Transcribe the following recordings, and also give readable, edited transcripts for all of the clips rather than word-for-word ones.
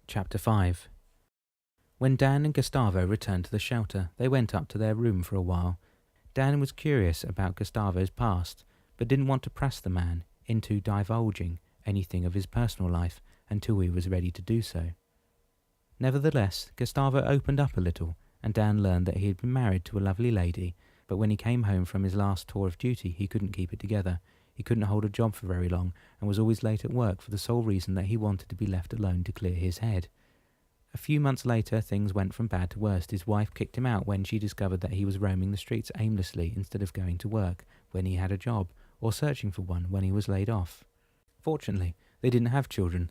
Chapter 5. When Dan and Gustavo returned to the shelter, they went up to their room for a while. Dan was curious about Gustavo's past, but didn't want to press the man into divulging anything of his personal life until he was ready to do so. Nevertheless, Gustavo opened up a little, and Dan learned that he had been married to a lovely lady, but when he came home from his last tour of duty, he couldn't keep it together. He couldn't hold a job for very long, and was always late at work for the sole reason that he wanted to be left alone to clear his head. A few months later, things went from bad to worse. His wife kicked him out when she discovered that he was roaming the streets aimlessly instead of going to work when he had a job, or searching for one when he was laid off. Fortunately, they didn't have children.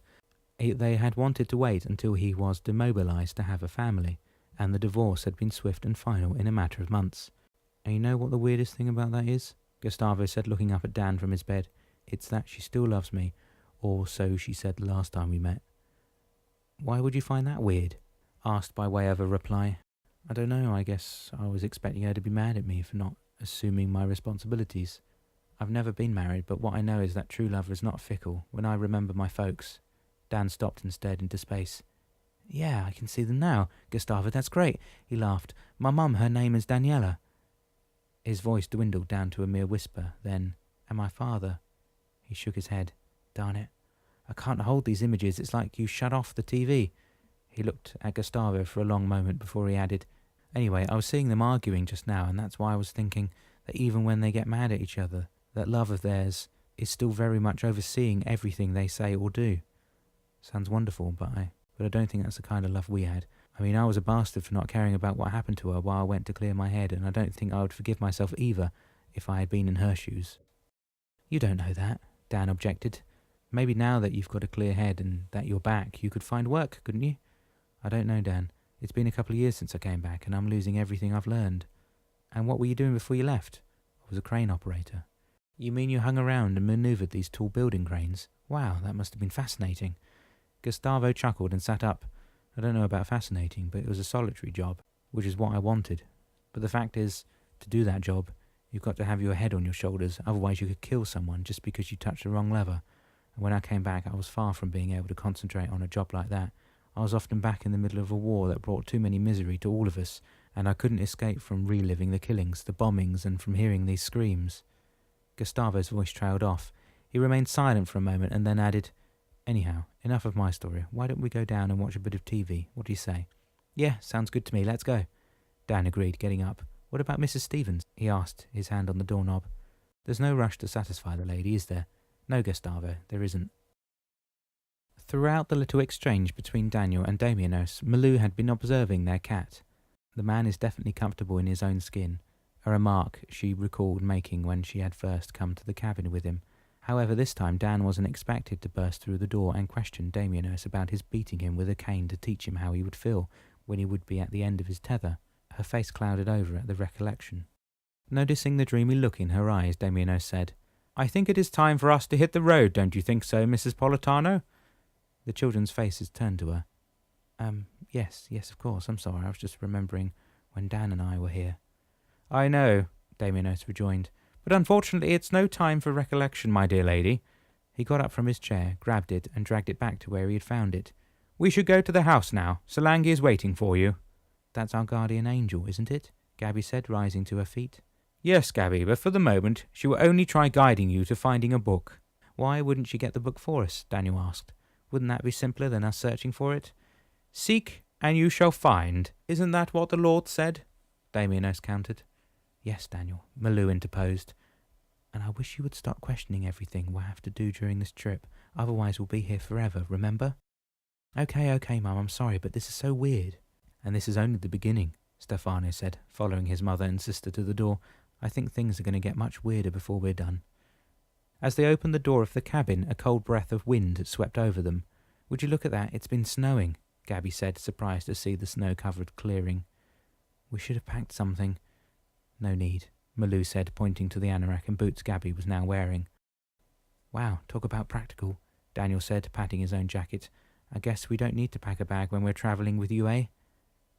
They had wanted to wait until he was demobilized to have a family, and the divorce had been swift and final in a matter of months. And you know what the weirdest thing about that is? Gustavo said, looking up at Dan from his bed. It's that she still loves me, or so she said the last time we met. Why would you find that weird? Asked by way of a reply. I don't know, I guess I was expecting her to be mad at me for not assuming my responsibilities. I've never been married, but what I know is that true love is not fickle. When I remember my folks. Dan stopped and stared into space. Yeah, I can see them now. Gustavo, that's great. He laughed. My mum, her name is Daniela. His voice dwindled down to a mere whisper. Then, and my father. He shook his head. Darn it. I can't hold these images. It's like you shut off the TV. He looked at Gustavo for a long moment before he added, Anyway, I was seeing them arguing just now, and that's why I was thinking that even when they get mad at each other, that love of theirs is still very much overseeing everything they say or do. Sounds wonderful, but I don't think that's the kind of love we had. I mean, I was a bastard for not caring about what happened to her while I went to clear my head, and I don't think I would forgive myself either if I had been in her shoes. You don't know that, Dan objected. Maybe now that you've got a clear head and that you're back, you could find work, couldn't you? I don't know, Dan. It's been a couple of years since I came back, and I'm losing everything I've learned. And what were you doing before you left? I was a crane operator. You mean you hung around and manoeuvred these tall building cranes? Wow, that must have been fascinating. Gustavo chuckled and sat up. I don't know about fascinating, but it was a solitary job, which is what I wanted. But the fact is, to do that job, you've got to have your head on your shoulders, otherwise you could kill someone just because you touched the wrong lever. And when I came back, I was far from being able to concentrate on a job like that. I was often back in the middle of a war that brought too many misery to all of us, and I couldn't escape from reliving the killings, the bombings, and from hearing these screams. Gustavo's voice trailed off. He remained silent for a moment and then added, Anyhow, enough of my story. Why don't we go down and watch a bit of TV? What do you say? Yeah, sounds good to me. Let's go. Dan agreed, getting up. What about Mrs. Stevens? He asked, his hand on the doorknob. There's no rush to satisfy the lady, is there? No, Gustavo, there isn't. Throughout the little exchange between Daniel and Damianos, Malou had been observing their cat. The man is definitely comfortable in his own skin, a remark she recalled making when she had first come to the cabin with him. However, this time Dan wasn't expected to burst through the door and question Damianos about his beating him with a cane to teach him how he would feel when he would be at the end of his tether. Her face clouded over at the recollection. Noticing the dreamy look in her eyes, Damianos said, I think it is time for us to hit the road, don't you think so, Mrs. Politano? The children's faces turned to her. Yes, of course, I'm sorry, I was just remembering when Dan and I were here. I know, Damianos rejoined, but unfortunately it's no time for recollection, my dear lady. He got up from his chair, grabbed it, and dragged it back to where he had found it. We should go to the house now. Solange is waiting for you. That's our guardian angel, isn't it? Gabby said, rising to her feet. Yes, Gabby, but for the moment, she will only try guiding you to finding a book. Why wouldn't she get the book for us? Daniel asked. Wouldn't that be simpler than us searching for it? Seek, and you shall find. Isn't that what the Lord said? Damianos countered. Yes, Daniel, Malou interposed. And I wish you would stop questioning everything we'll have to do during this trip. Otherwise we'll be here forever, remember? Okay, Mum, I'm sorry, but this is so weird. And this is only the beginning, Stefano said, following his mother and sister to the door. I think things are going to get much weirder before we're done. As they opened the door of the cabin, a cold breath of wind swept over them. Would you look at that? It's been snowing, Gabby said, surprised to see the snow-covered clearing. We should have packed something. No need, Malou said, pointing to the anorak and boots Gabby was now wearing. Wow, talk about practical, Daniel said, patting his own jacket. I guess we don't need to pack a bag when we're travelling with you, eh?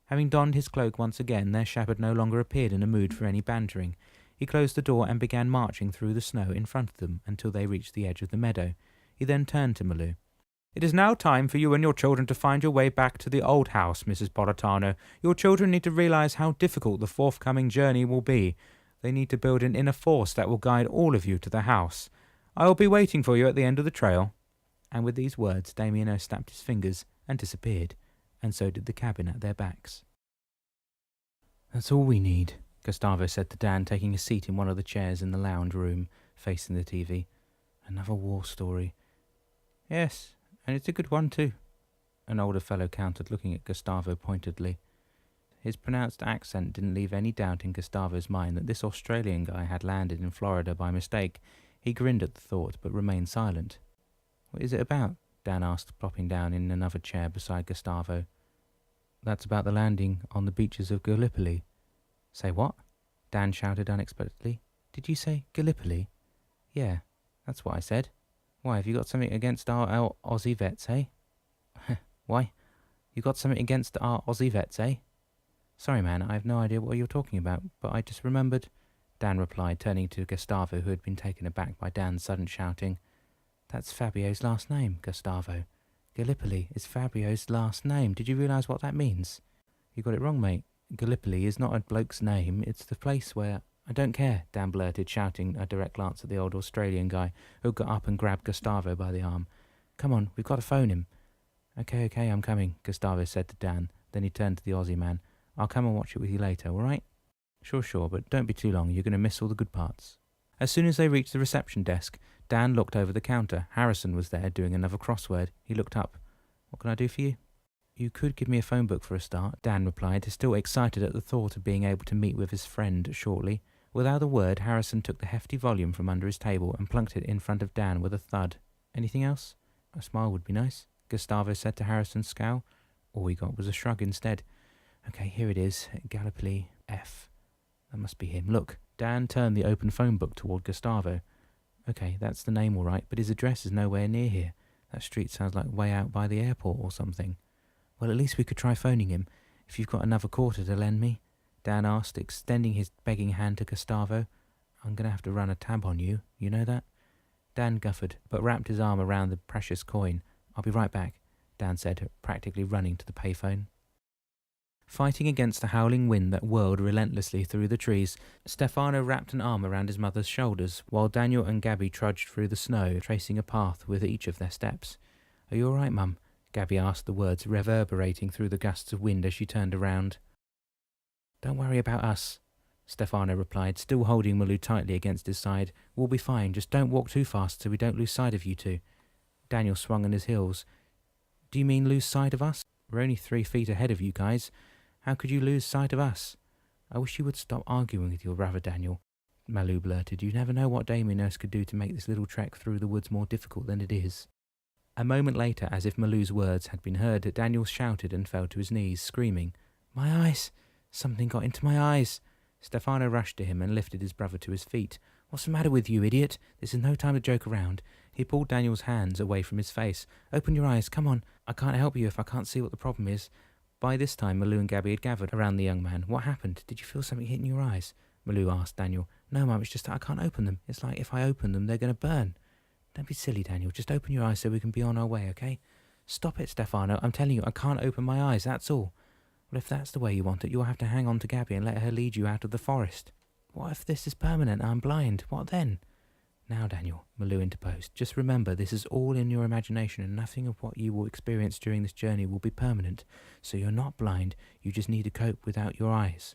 Having donned his cloak once again, their shepherd no longer appeared in a mood for any bantering. He closed the door and began marching through the snow in front of them until they reached the edge of the meadow. He then turned to Malou. It is now time for you and your children to find your way back to the old house, Mrs. Politano. Your children need to realize how difficult the forthcoming journey will be. They need to build an inner force that will guide all of you to the house. I will be waiting for you at the end of the trail." And with these words, Damiano snapped his fingers and disappeared, and so did the cabin at their backs. "That's all we need," Gustavo said to Dan, taking a seat in one of the chairs in the lounge room, facing the TV. "Another war story." "Yes, and it's a good one too," an older fellow countered, looking at Gustavo pointedly. His pronounced accent didn't leave any doubt in Gustavo's mind that this Australian guy had landed in Florida by mistake. He grinned at the thought, but remained silent. "What is it about?" Dan asked, plopping down in another chair beside Gustavo. "That's about the landing on the beaches of Gallipoli." "Say what?" Dan shouted unexpectedly. "Did you say Gallipoli?" "Yeah, that's what I said." "Why, have you got something against our Aussie vets, eh?" "Why? You got something against our Aussie vets, eh?" "Sorry, man, I have no idea what you're talking about, but I just remembered," Dan replied, turning to Gustavo, who had been taken aback by Dan's sudden shouting. "That's Fabio's last name, Gustavo. Gallipoli is Fabio's last name. Did you realise what that means?" "You got it wrong, mate. Gallipoli is not a bloke's name. It's the place where—" "I don't care," Dan blurted, shouting a direct glance at the old Australian guy, who got up and grabbed Gustavo by the arm. "Come on, we've got to phone him." Okay, I'm coming," Gustavo said to Dan. Then he turned to the Aussie man. "I'll come and watch it with you later, all right?" Sure, but don't be too long. You're going to miss all the good parts." As soon as they reached the reception desk, Dan looked over the counter. Harrison was there doing another crossword. He looked up. "What can I do for you?" "You could give me a phone book for a start," Dan replied, still excited at the thought of being able to meet with his friend shortly. Without a word, Harrison took the hefty volume from under his table and plunked it in front of Dan with a thud. "Anything else?" "A smile would be nice," Gustavo said to Harrison's scowl. All he got was a shrug instead. "Okay, here it is. Gallipoli F. That must be him. Look." Dan turned the open phone book toward Gustavo. "Okay, that's the name all right, but his address is nowhere near here. That street sounds like way out by the airport or something." "Well, at least we could try phoning him. If you've got another quarter to lend me?" Dan asked, extending his begging hand to Gustavo. "I'm going to have to run a tab on you. You know that?" Dan guffed, but wrapped his arm around the precious coin. "I'll be right back," Dan said, practically running to the payphone. Fighting against the howling wind that whirled relentlessly through the trees, Stefano wrapped an arm around his mother's shoulders, while Daniel and Gabby trudged through the snow, tracing a path with each of their steps. "Are you all right, Mum?" Gabby asked, the words reverberating through the gusts of wind as she turned around. "Don't worry about us," Stefano replied, still holding Malou tightly against his side. "We'll be fine. Just don't walk too fast so we don't lose sight of you two." Daniel swung on his heels. "Do you mean lose sight of us? We're only 3 feet ahead of you guys. How could you lose sight of us?" "I wish you would stop arguing with your brother, Daniel," Malou blurted. "You never know what Damianos could do to make this little trek through the woods more difficult than it is." A moment later, as if Malou's words had been heard, Daniel shouted and fell to his knees, screaming, "My eyes! Something got into my eyes!" Stefano rushed to him and lifted his brother to his feet. "What's the matter with you, idiot? This is no time to joke around." He pulled Daniel's hands away from his face. "Open your eyes, come on. I can't help you if I can't see what the problem is." By this time, Malou and Gabby had gathered around the young man. "What happened? Did you feel something hitting your eyes?" Malou asked Daniel. "No, Mum, it's just that I can't open them. It's like if I open them, they're going to burn." "Don't be silly, Daniel. Just open your eyes so we can be on our way, okay?" "Stop it, Stefano. I'm telling you, I can't open my eyes, that's all." "Well, if that's the way you want it, you'll have to hang on to Gabby and let her lead you out of the forest." "What if this is permanent and I'm blind? What then?" "Now, Daniel," Malou interposed, "just remember this is all in your imagination and nothing of what you will experience during this journey will be permanent. So you're not blind, you just need to cope without your eyes."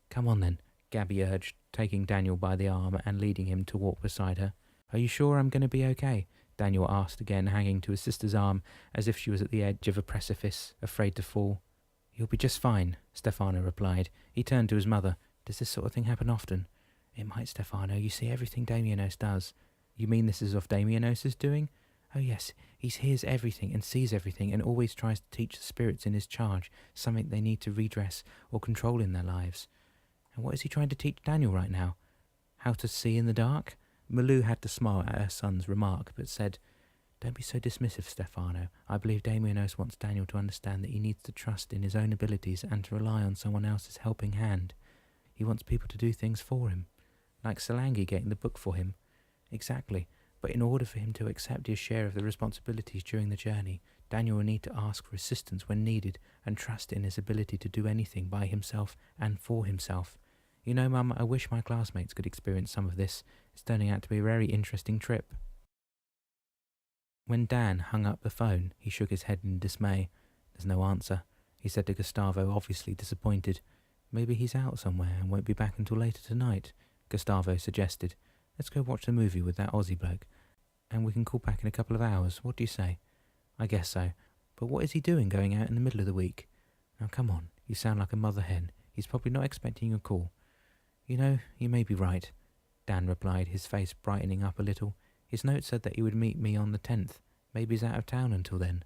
"Come on then," Gabby urged, taking Daniel by the arm and leading him to walk beside her. "Are you sure I'm going to be okay?" Daniel asked again, hanging to his sister's arm as if she was at the edge of a precipice, afraid to fall. "You'll be just fine," Stefano replied. He turned to his mother. "Does this sort of thing happen often?" "It might, Stefano. You see everything Damianos does." "You mean this is of Damianos' doing?" "Oh yes, he hears everything and sees everything and always tries to teach the spirits in his charge something they need to redress or control in their lives." "And what is he trying to teach Daniel right now? How to see in the dark?" Malou had to smile at her son's remark, but said, "Don't be so dismissive, Stefano. I believe Damianos wants Daniel to understand that he needs to trust in his own abilities and to rely on someone else's helping hand. He wants people to do things for him. Like Salangi getting the book for him." "Exactly. But in order for him to accept his share of the responsibilities during the journey, Daniel will need to ask for assistance when needed and trust in his ability to do anything by himself and for himself. You know, Mum, I wish my classmates could experience some of this. It's turning out to be a very interesting trip. When Dan hung up the phone, he shook his head in dismay. There's no answer, he said to Gustavo, obviously disappointed. Maybe he's out somewhere and won't be back until later tonight, Gustavo suggested. Let's go watch the movie with that Aussie bloke, and we can call back in a couple of hours. What do you say? I guess so. But what is he doing going out in the middle of the week? Now come on, you sound like a mother hen. He's probably not expecting your call. You know, you may be right, Dan replied, his face brightening up a little. His note said that he would meet me on the 10th. Maybe he's out of town until then.